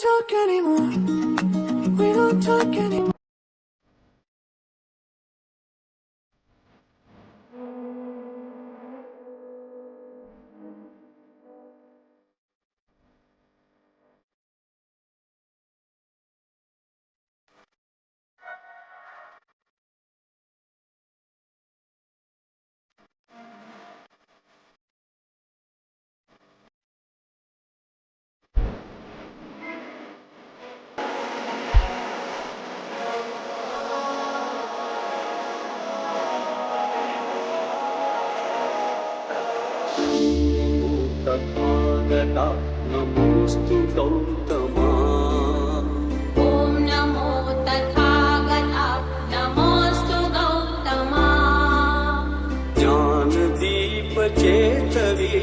talk anymore. We don't talk anymore. Tathagata नमोऽस्तु गौतमा। ॐ नमो तथागता नमोऽस्तु गौतमा। ज्ञानदीप चेतवी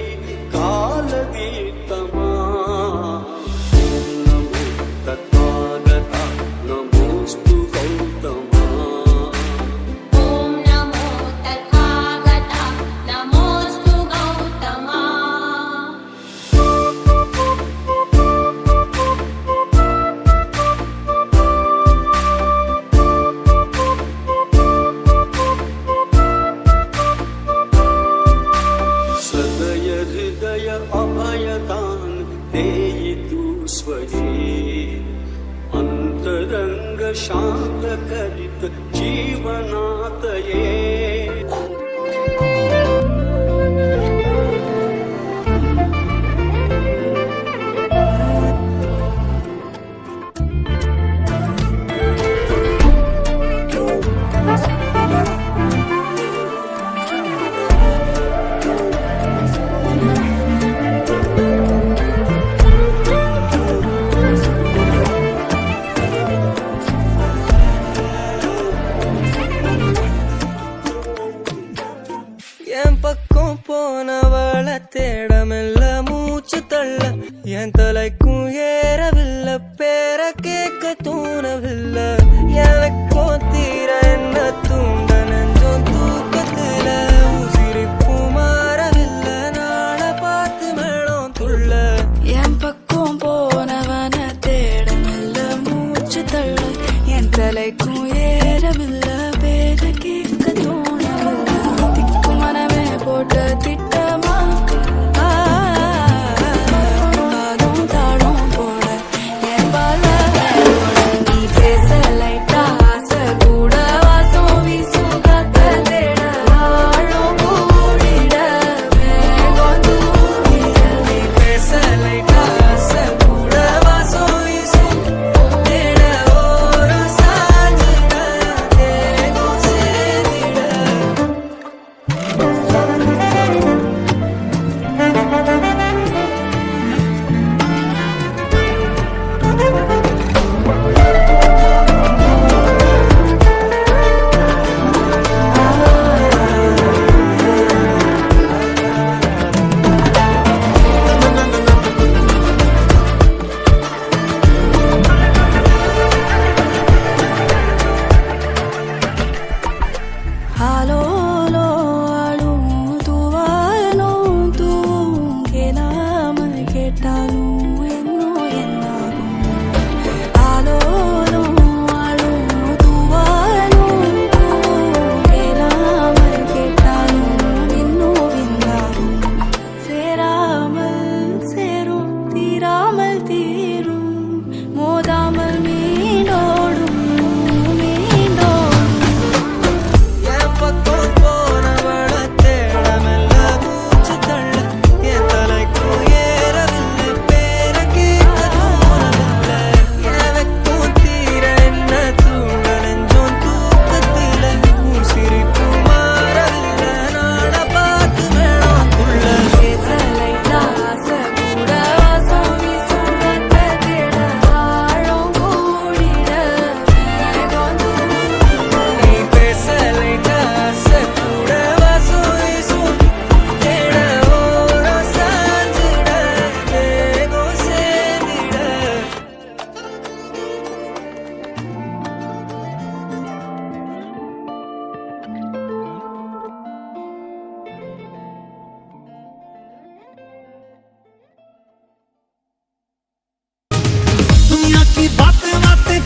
कालदीप्तमा। नमो तथागता नमोऽस्तु गौतमा। ॐ नमो तथागता नमोऽस्तु गौतमा। सदय हृदय अभयदान देयितु स्वये। अंतरंग शांत करित जीवनातये। என் பக்கம் போனவள தேடமெல்ல மூச்சு தள்ள என் தலைக்கும் ஏறவில்லை பேர கேட்க தோணவில்லை எனக்கும் தீர என்ன தூண்ட நெஞ்சம் தூக்கத்துல உசிரிப்பு மாறவில்லை நாள பார்த்து மேளம் துள்ள என் பக்கம் போனவன தேடமில்ல மூச்சு தள்ள என் தலைக்கும் ஏறவில்லை பேர கேட்க தோணவில்லை திக்கு மனமே போட்ட திட்டமா காதும் தாடும் போட என் பால நீ பேச லைட்டா ஆசை கூட வாசம் வீசும் காத்த தேட ஆழம் கூடிட மேகம் தூரிட நீ பேச லைட்டா ஆசை கூட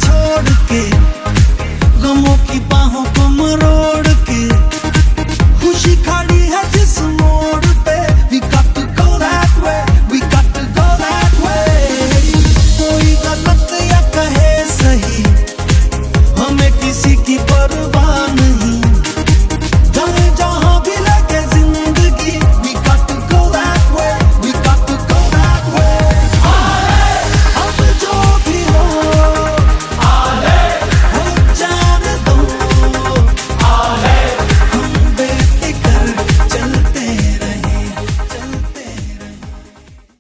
छोड़ के गमों की बाहों को मरोड़